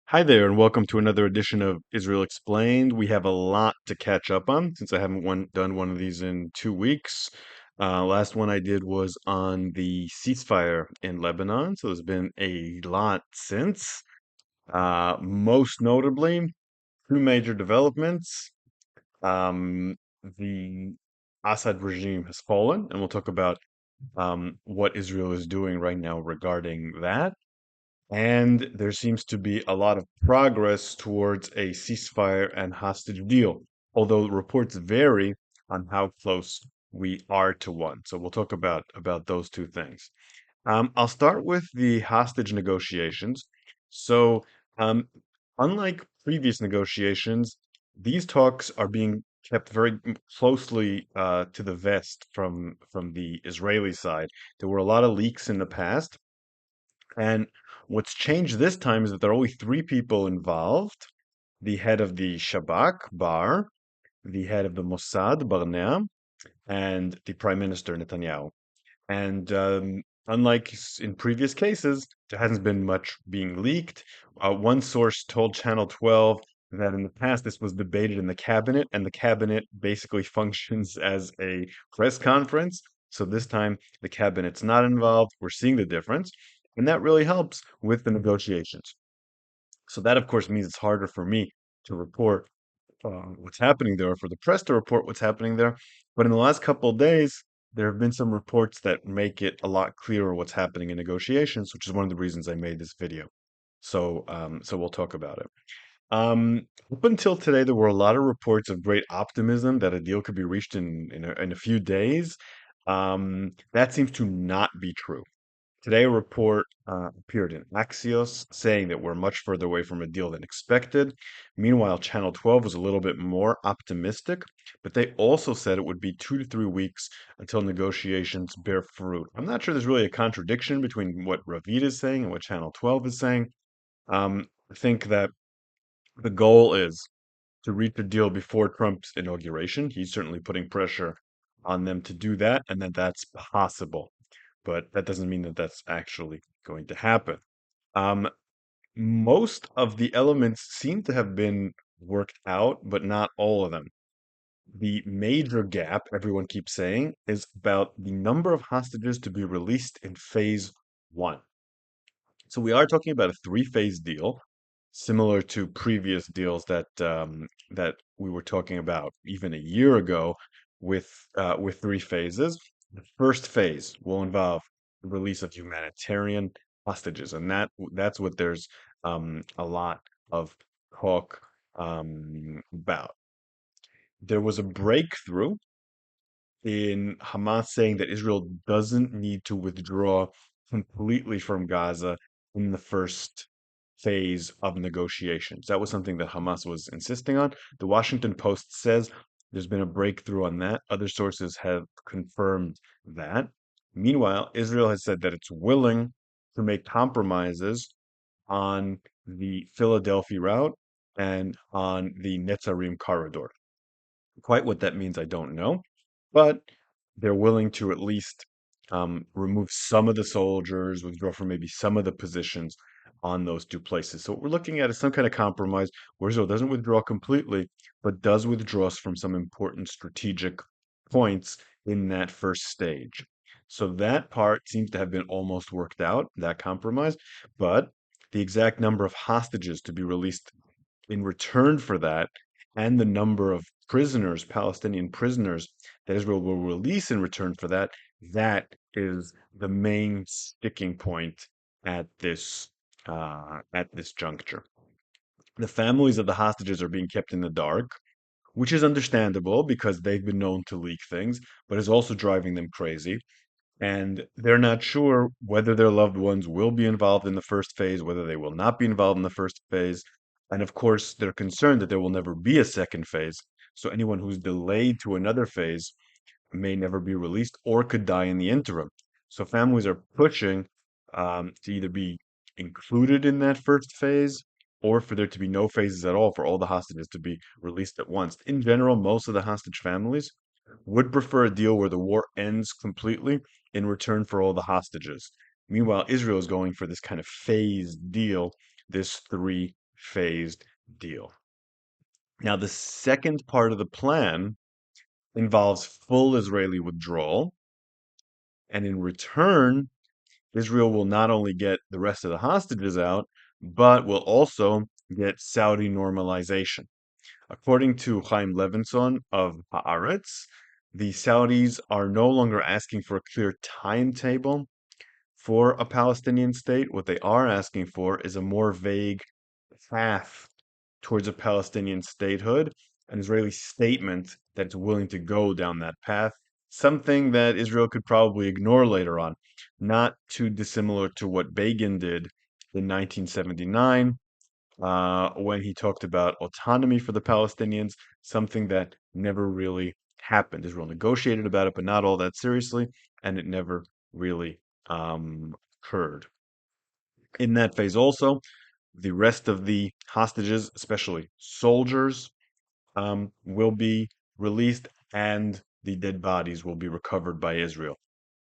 Hi there, and welcome to another edition of Israel Explained. We have a lot to catch up on since I haven't done one of these in 2 weeks. Last one I did was on the ceasefire in Lebanon, so there's been a lot since. Most notably, two major developments. Um, the Assad regime has fallen, and we'll talk about what Israel is doing right now regarding that. And there seems to be a lot of progress towards a ceasefire and hostage deal, although reports vary on how close we are to one. So we'll talk about those two things. I'll start with the hostage negotiations. So, um, unlike previous negotiations, these talks are being kept very closely to the vest from the Israeli side. There were a lot of leaks in the past, and what's changed this time is that there are only three people involved: the head of the Shabak, Bar, the head of the Mossad, Barnea, and the Prime Minister, Netanyahu. And unlike in previous cases, there hasn't been much being leaked. One source told Channel 12 that in the past this was debated in the cabinet, and the cabinet basically functions as a press conference. So this time the cabinet's not involved. We're seeing the difference, and that really helps with the negotiations. So that, of course, means it's harder for me to report what's happening there, or for the press to report what's happening there. But in the last couple of days, there have been some reports that make it a lot clearer what's happening in negotiations, which is one of the reasons I made this video. So we'll talk about it. Up until today, there were a lot of reports of great optimism that a deal could be reached in a few days. That seems to not be true. Today, a report appeared in Axios saying that we're much further away from a deal than expected. Meanwhile, Channel 12 was a little bit more optimistic, but they also said it would be 2 to 3 weeks until negotiations bear fruit. I'm not sure there's really a contradiction between what Ravid is saying and what Channel 12 is saying. I think that the goal is to reach a deal before Trump's inauguration. He's certainly putting pressure on them to do that, and that that's possible, but that doesn't mean that that's actually going to happen. Um, Most of the elements seem to have been worked out, but not all of them. The major gap, everyone keeps saying, is about the number of hostages to be released in phase one. So we are talking about a three-phase deal, similar to previous deals that we were talking about even a year ago, with three phases. The first phase will involve the release of humanitarian hostages, and that's what there's a lot of talk about. There was a breakthrough in Hamas saying that Israel doesn't need to withdraw completely from Gaza in the first phase of negotiations. That was something that Hamas was insisting on. The Washington Post says there's been a breakthrough on that. Other sources have confirmed that. Meanwhile, Israel has said that it's willing to make compromises on the Philadelphia route and on the Netzarim corridor. Quite what that means, I don't know, but they're willing to at least remove some of the soldiers, withdraw from maybe some of the positions on those two places. So what we're looking at is some kind of compromise where Israel doesn't withdraw completely, but does withdraw from some important strategic points in that first stage. So that part seems to have been almost worked out, that compromise, but the exact number of hostages to be released in return for that, and the number of prisoners, Palestinian prisoners, that Israel will release in return for that, that is the main sticking point at this juncture. The families of the hostages are being kept in the dark, which is understandable because they've been known to leak things, but is also driving them crazy. And they're not sure whether their loved ones will be involved in the first phase, whether they will not be involved in the first phase. And of course, they're concerned that there will never be a second phase. So anyone who's delayed to another phase may never be released or could die in the interim. So families are pushing to either be included in that first phase or for there to be no phases at all, for all the hostages to be released at once. In general, most of the hostage families would prefer a deal where the war ends completely in return for all the hostages. Meanwhile, Israel is going for this kind of phased deal, this three phased deal. Now, the second part of the plan involves full Israeli withdrawal, and in return, Israel will not only get the rest of the hostages out, but will also get Saudi normalization. According to Chaim Levinson of Haaretz, the Saudis are no longer asking for a clear timetable for a Palestinian state. What they are asking for is a more vague path towards a Palestinian statehood, an Israeli statement that's willing to go down that path, something that Israel could probably ignore later on, not too dissimilar to what Begin did in 1979 when he talked about autonomy for the Palestinians, something that never really happened. Israel negotiated about it, but not all that seriously, and it never really occurred. In that phase, also, the rest of the hostages, especially soldiers, will be released and the dead bodies will be recovered by Israel.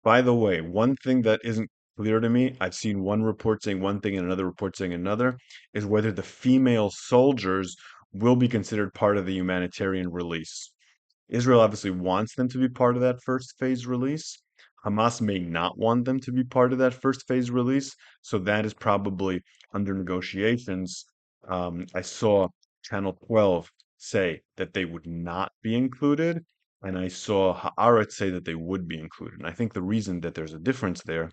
By the way, one thing that isn't clear to me, I've seen one report saying one thing and another report saying another, is whether the female soldiers will be considered part of the humanitarian release. Israel obviously wants them to be part of that first phase release. Hamas may not want them to be part of that first phase release, so that is probably under negotiations. I saw Channel 12 say that they would not be included, and I saw Haaretz say that they would be included. And I think the reason that there's a difference there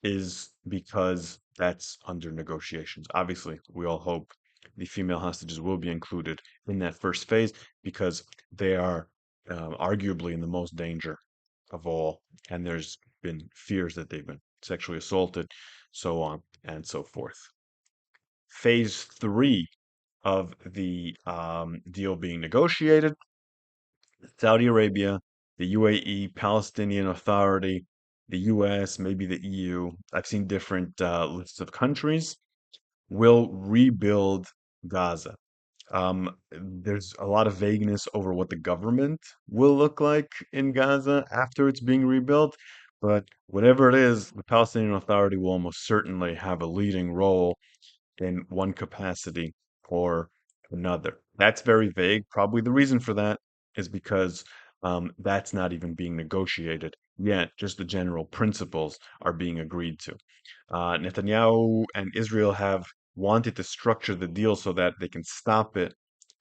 is because that's under negotiations. Obviously, we all hope the female hostages will be included in that first phase because they are arguably in the most danger of all, and there's been fears that they've been sexually assaulted, so on and so forth. Phase three of the deal being negotiated, Saudi Arabia, the UAE, Palestinian Authority, the US, maybe the EU, I've seen different lists of countries, will rebuild Gaza. There's a lot of vagueness over what the government will look like in Gaza after it's being rebuilt, but whatever it is, the Palestinian Authority will almost certainly have a leading role in one capacity or another. That's very vague. Probably the reason for that is because that's not even being negotiated yet. Just the general principles are being agreed to. Netanyahu and Israel have wanted to structure the deal so that they can stop it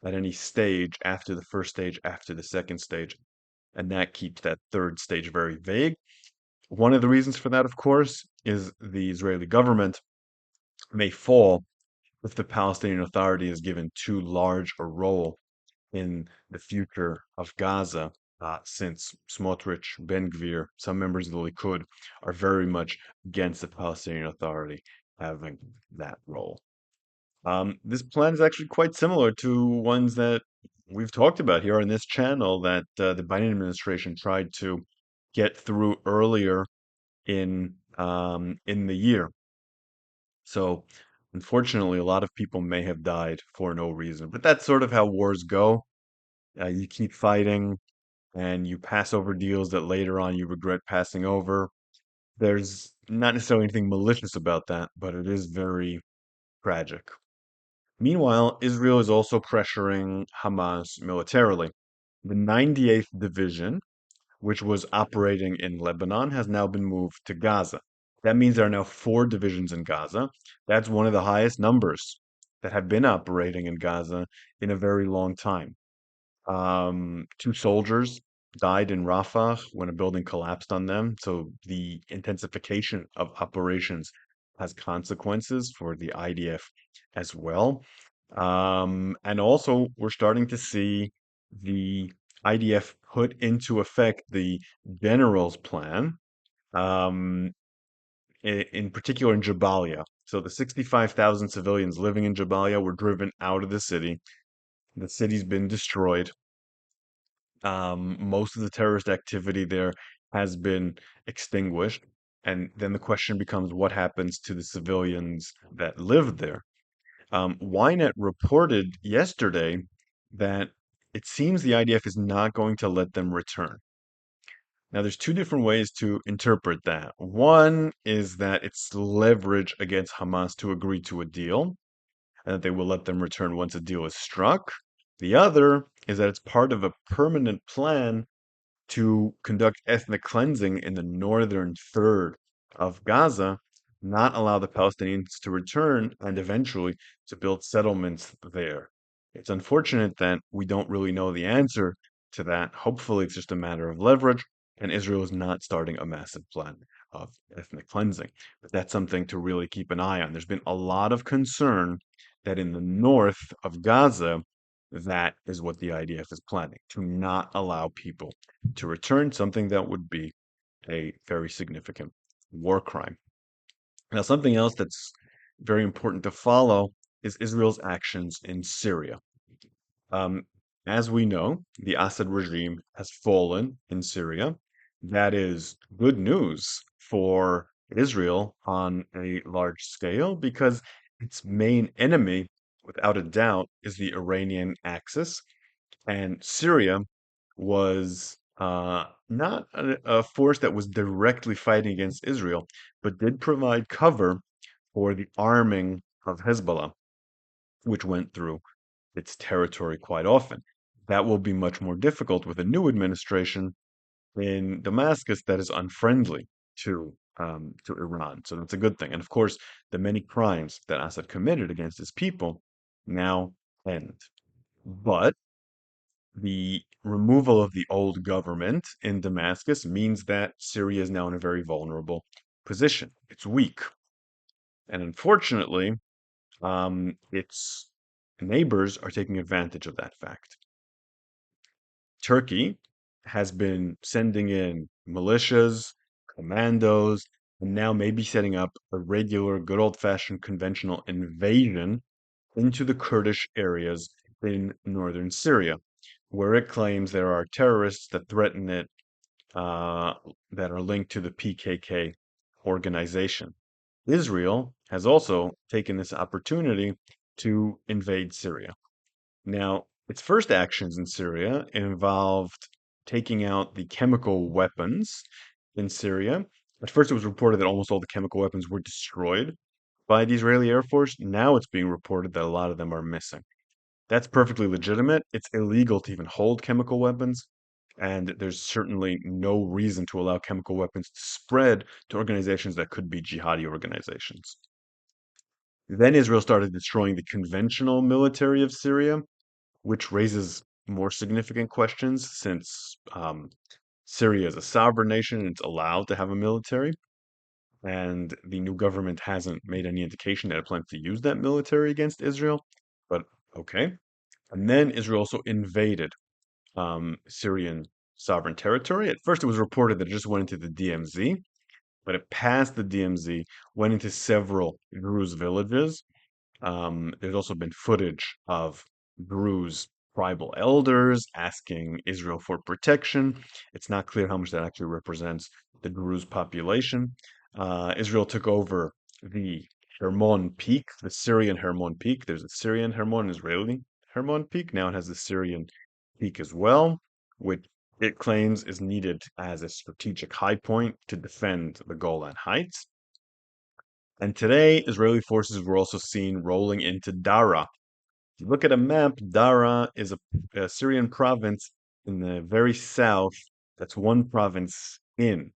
at any stage after the first stage, after the second stage. And that keeps that third stage very vague. One of the reasons for that, of course, is the Israeli government may fall if the Palestinian Authority is given too large a role in the future of Gaza, since Smotrich, Ben-Gvir, some members of the Likud are very much against the Palestinian Authority having that role. This plan is actually quite similar to ones that we've talked about here on this channel that the Biden administration tried to get through earlier in the year. So, unfortunately, a lot of people may have died for no reason. But that's sort of how wars go. You keep fighting and you pass over deals that later on you regret passing over. There's not necessarily anything malicious about that, but it is very tragic. Meanwhile, Israel is also pressuring Hamas militarily. The 98th Division, which was operating in Lebanon, has now been moved to Gaza. That means there are now four divisions in Gaza. That's one of the highest numbers that have been operating in Gaza in a very long time. Two soldiers died in Rafah when a building collapsed on them. So the intensification of operations has consequences for the IDF as well. And also, we're starting to see the IDF put into effect the general's plan, um, in particular in Jabalia. So the 65,000 civilians living in Jabalia were driven out of the city. The city's been destroyed. Most of the terrorist activity there has been extinguished. And then the question becomes what happens to the civilians that live there? Ynet reported yesterday that it seems the IDF is not going to let them return. Now, there's two different ways to interpret that. One is that it's leverage against Hamas to agree to a deal. and that they will let them return once a deal is struck. The other is that it's part of a permanent plan to conduct ethnic cleansing in the northern third of Gaza, not allow the Palestinians to return, and eventually to build settlements there. It's unfortunate that we don't really know the answer to that. Hopefully, it's just a matter of leverage, and Israel is not starting a massive plan of ethnic cleansing. But that's something to really keep an eye on. There's been a lot of concern that in the north of Gaza, that is what the IDF is planning, to not allow people to return, something that would be a very significant war crime. Now, something else that's very important to follow is Israel's actions in Syria. Um, as we know, the Assad regime has fallen in Syria. That is good news for Israel on a large scale because its main enemy, without a doubt, is the Iranian axis. And Syria was not a force that was directly fighting against Israel, but did provide cover for the arming of Hezbollah, which went through its territory quite often. That will be much more difficult with a new administration in Damascus that is unfriendly to Iran. So that's a good thing. And of course, the many crimes that Assad committed against his people now end. But the removal of the old government in Damascus means that Syria is now in a very vulnerable position. It's weak. And unfortunately, its neighbors are taking advantage of that fact. Turkey has been sending in militias, commandos, and now maybe setting up a regular, good old-fashioned conventional invasion into the Kurdish areas in northern Syria, where it claims there are terrorists that threaten it uh, that are linked to the PKK organization. Israel has also taken this opportunity to invade Syria. Now, its first actions in Syria involved taking out the chemical weapons in Syria. At first, it was reported that almost all the chemical weapons were destroyed by the Israeli Air Force. Now it's being reported that a lot of them are missing. That's perfectly legitimate. It's illegal to even hold chemical weapons, and there's certainly no reason to allow chemical weapons to spread to organizations that could be jihadi organizations. Then Israel started destroying the conventional military of Syria, which raises more significant questions since Syria is a sovereign nation and it's allowed to have a military, and the new government hasn't made any indication that it plans to use that military against Israel. But okay. And then Israel also invaded Syrian sovereign territory. At first, it was reported that it just went into the DMZ, but it passed the DMZ, went into several Druze villages. There's also been footage of Druze tribal elders asking Israel for protection. It's not clear how much that actually represents the Druze population. Israel took over the Hermon Peak, the Syrian Hermon Peak. There's a Syrian Hermon, Israeli Hermon Peak. Now it has the Syrian Peak as well, which it claims is needed as a strategic high point to defend the Golan Heights. And today, Israeli forces were also seen rolling into Dara. If you look at a map, Dara is a Syrian province in the very south. That's one province in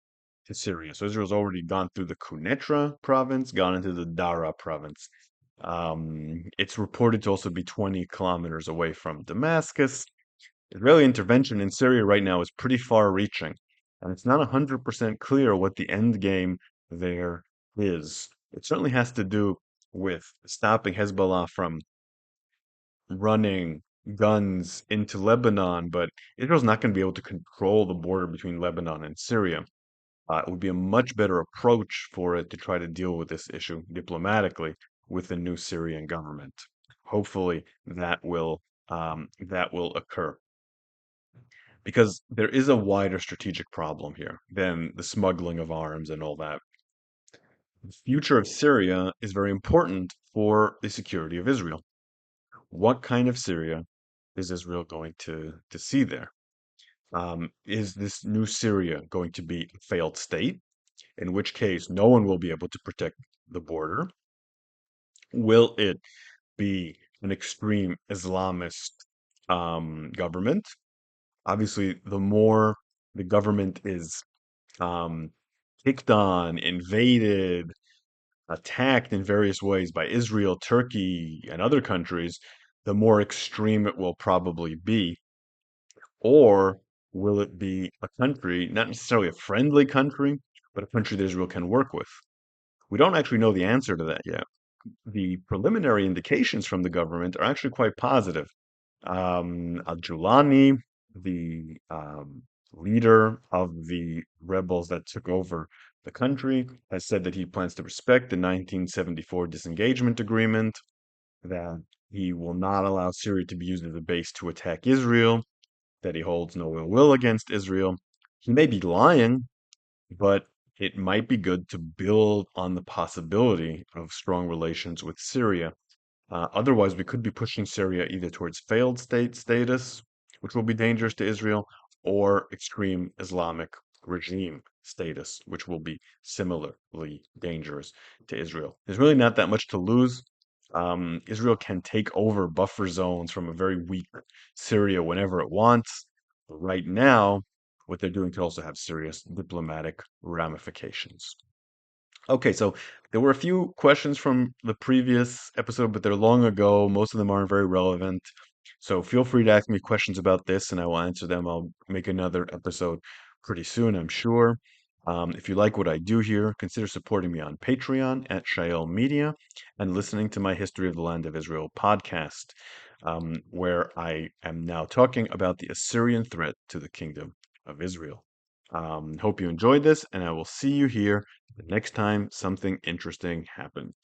to Syria. So Israel's already gone through the Quneitra province, gone into the Dara province. It's reported to also be 20 kilometers away from Damascus. Israeli intervention in Syria right now is pretty far-reaching, and it's not 100% clear what the end game there is. It certainly has to do with stopping Hezbollah from running guns into Lebanon, but Israel's not going to be able to control the border between Lebanon and Syria. It would be a much better approach for it to try to deal with this issue diplomatically with the new Syrian government. Hopefully, that will occur because there is a wider strategic problem here than the smuggling of arms and all that. The future of Syria is very important for the security of Israel. What kind of Syria is Israel going to see there? Is this new Syria going to be a failed state, in which case no one will be able to protect the border? Will it be an extreme Islamist government. Obviously, the more the government is um, kicked on, invaded, attacked in various ways by Israel, Turkey, and other countries, the more extreme it will probably be. Or will it be a country, not necessarily a friendly country, but a country that Israel can work with? We don't actually know the answer to that yet. The preliminary indications from the government are actually quite positive. Al-Julani, the leader of the rebels that took over the country, has said that he plans to respect the 1974 disengagement agreement, that he will not allow Syria to be used as a base to attack Israel, that he holds no ill will against Israel. He may be lying, but it might be good to build on the possibility of strong relations with Syria. Otherwise, we could be pushing Syria either towards failed state status, which will be dangerous to Israel, or extreme Islamic regime status, which will be similarly dangerous to Israel. There's really not that much to lose. Israel can take over buffer zones from a very weak Syria whenever it wants. But right now, what they're doing could also have serious diplomatic ramifications. Okay, so there were a few questions from the previous episode, but they're long ago. Most of them aren't very relevant. So feel free to ask me questions about this and I will answer them. I'll make another episode pretty soon, I'm sure. If you like what I do here, consider supporting me on Patreon at Shael Media and listening to my History of the Land of Israel podcast, where I am now talking about the Assyrian threat to the Kingdom of Israel. Hope you enjoyed this, and I will see you here the next time something interesting happens.